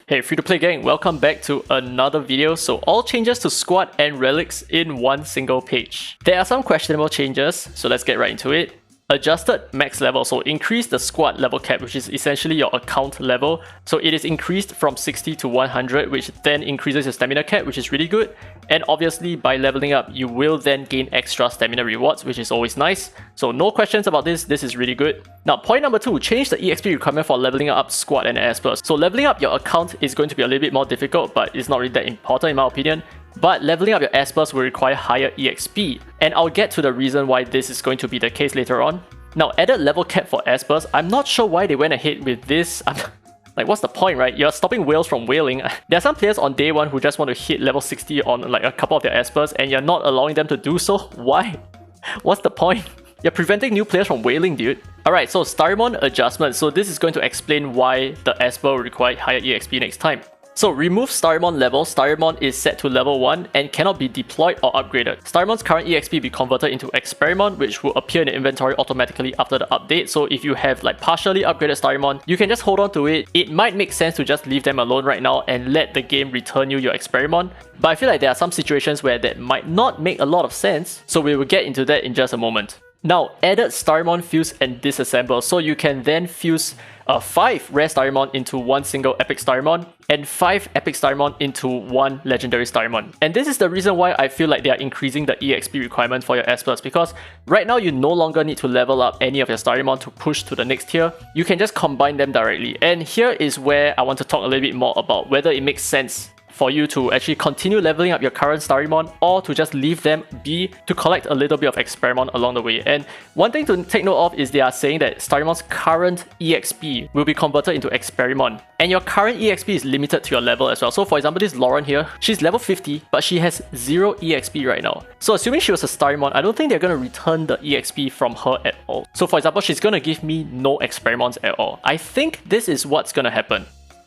Hey free-to-play gang, welcome back to another video. So all changes to squad and relics in one single page. There are some questionable changes, so let's get right into it. Adjusted max level, so increase the squad level cap, which is essentially your account level. So it is increased from 60 to 100, which then increases your stamina cap, which is really good. And obviously by leveling up, you will then gain extra stamina rewards, which is always nice. So no questions about this is really good. Now point number 2, change the EXP requirement for leveling up squad and Espers. So leveling up your account is going to be a little bit more difficult, but it's not really that important in my opinion. But leveling up your Espers will require higher EXP, and I'll get to the reason why this is going to be the case later on. Now, added level cap for Espers, I'm not sure why they went ahead with this. Like, what's the point, right? You're stopping whales from whaling. There are some players on day 1 who just want to hit level 60 on like a couple of their Espers, and you're not allowing them to do so? Why? What's the point? You're preventing new players from whaling, dude. Alright, so Starmon adjustment. So this is going to explain why the Esper will require higher EXP next time. So remove Starmon level. Starmon is set to level 1 and cannot be deployed or upgraded. Starmon's current EXP will be converted into Experiment, which will appear in the inventory automatically after the update. So if you have like partially upgraded Starmon, you can just hold on to it. It might make sense to just leave them alone right now and let the game return you your Experiment. But I feel like there are some situations where that might not make a lot of sense. So we will get into that in just a moment. Now, added Starmon fuse and disassemble, so you can then fuse 5 rare Starmon into one single epic Starmon and 5 epic Starmon into one legendary Starmon. And this is the reason why I feel like they are increasing the EXP requirement for your Espers, because right now you no longer need to level up any of your Starmon to push to the next tier. You can just combine them directly. And here is where I want to talk a little bit more about whether it makes sense for you to actually continue leveling up your current Starmon or to just leave them be to collect a little bit of Experiment along the way. And one thing to take note of is they are saying that Starmon's current EXP will be converted into Experiment. And your current EXP is limited to your level as well. So for example, this Lauren here, she's level 50, but she has 0 EXP right now. So assuming she was a Starmon, I don't think they're going to return the EXP from her at all. So for example, she's going to give me no Experiments at all. I think this is what's going to happen.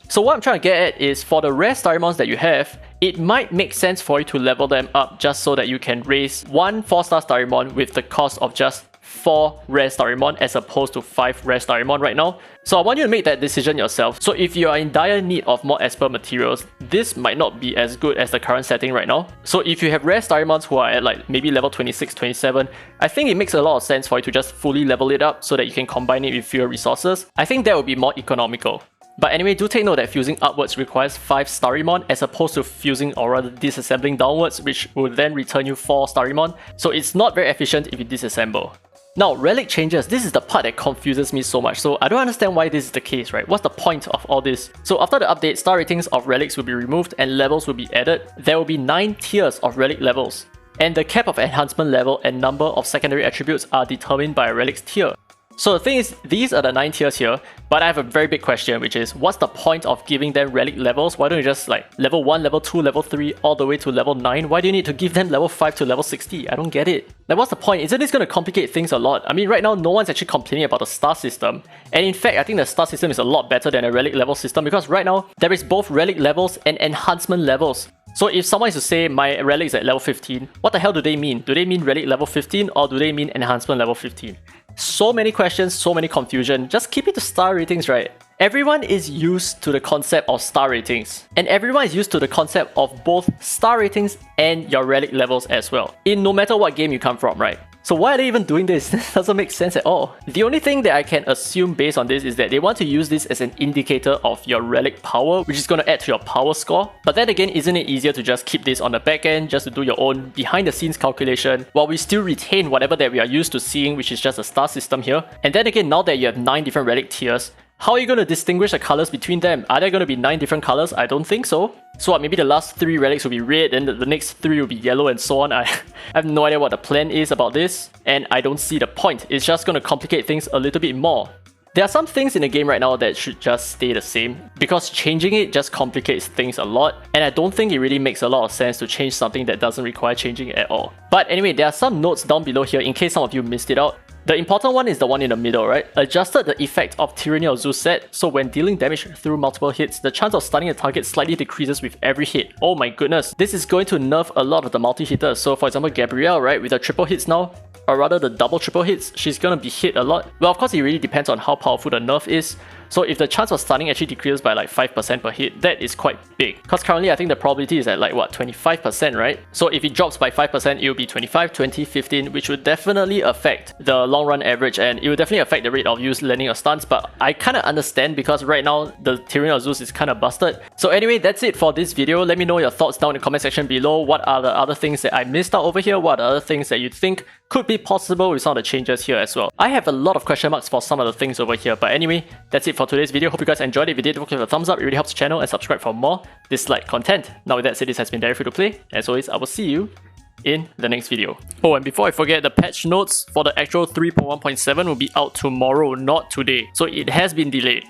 So what I'm trying to get at is, for the rare Starmons that you have, it might make sense for you to level them up just so that you can raise one 4-star Starmon with the cost of just 4 rare Starmon as opposed to 5 rare Starmon right now. So I want you to make that decision yourself. So if you are in dire need of more Esper materials, this might not be as good as the current setting right now. So if you have rare Starmons who are at like maybe level 26, 27, I think it makes a lot of sense for you to just fully level it up so that you can combine it with fewer resources. I think that would be more economical. But anyway, do take note that fusing upwards requires 5 Starmon as opposed to fusing or rather disassembling downwards, which will then return you 4 Starmon. So it's not very efficient if you disassemble. Now, relic changes. This is the part that confuses me so much. So I don't understand why this is the case, right? What's the point of all this? So after the update, star ratings of relics will be removed and levels will be added. There will be 9 tiers of relic levels. And the cap of enhancement level and number of secondary attributes are determined by a relic's tier. So the thing is, these are the 9 tiers here, but I have a very big question, which is, what's the point of giving them relic levels? Why don't you just like level 1, level 2, level 3, all the way to level 9? Why do you need to give them level 5 to level 60? I don't get it. Like, what's the point? Isn't this going to complicate things a lot? I mean, right now, no one's actually complaining about the star system. And in fact, I think the star system is a lot better than a relic level system, because right now, there is both relic levels and enhancement levels. So if someone is to say my relic is at level 15, what the hell do they mean? Do they mean relic level 15 or do they mean enhancement level 15? So many questions, so many confusion. Just keep it to star ratings, right? Everyone is used to the concept of star ratings, and everyone is used to the concept of both star ratings and your relic levels as well, in no matter what game you come from, right? So why are they even doing this? This doesn't make sense at all. The only thing that I can assume based on this is that they want to use this as an indicator of your relic power, which is going to add to your power score. But then again, isn't it easier to just keep this on the back end, just to do your own behind the scenes calculation, while we still retain whatever that we are used to seeing, which is just a star system here? And then again, now that you have 9 different relic tiers, how are you going to distinguish the colors between them? Are there going to be 9 different colors? I don't think so. So maybe the last 3 relics will be red and the next 3 will be yellow and so on. I have no idea what the plan is about this, and I don't see the point. It's just going to complicate things a little bit more. There are some things in the game right now that should just stay the same, because changing it just complicates things a lot, and I don't think it really makes a lot of sense to change something that doesn't require changing at all. But anyway, there are some notes down below here in case some of you missed it out. The important one is the one in the middle, right? Adjusted the effect of Tyranny of Zeus set, so when dealing damage through multiple hits, the chance of stunning a target slightly decreases with every hit. Oh my goodness, this is going to nerf a lot of the multi-hitters. So for example, Gabrielle, right, with the triple hits now, or rather the double triple hits, she's gonna be hit a lot. Well, of course, it really depends on how powerful the nerf is. So if the chance of stunning actually decreases by like 5% per hit, that is quite big. Because currently I think the probability is at like what, 25%, right? So if it drops by 5%, it will be 25, 20, 15, which would definitely affect the long run average, and it will definitely affect the rate of you landing your stuns. But I kind of understand because right now the Tyranny of Zeus is kind of busted. So anyway, that's it for this video. Let me know your thoughts down in the comment section below. What are the other things that I missed out over here? What are other things that you think could be possible with some of the changes here as well? I have a lot of question marks for some of the things over here, but anyway, that's it for today's video. Hope you guys enjoyed it. If you did, don't forget to give it a thumbs up. It really helps the channel, and subscribe for more Dislyte content. Now with that said, this has been Very Free to Play. As always, I will see you in the next video. Oh, and before I forget, the patch notes for the actual 3.1.7 will be out tomorrow, not today. So it has been delayed.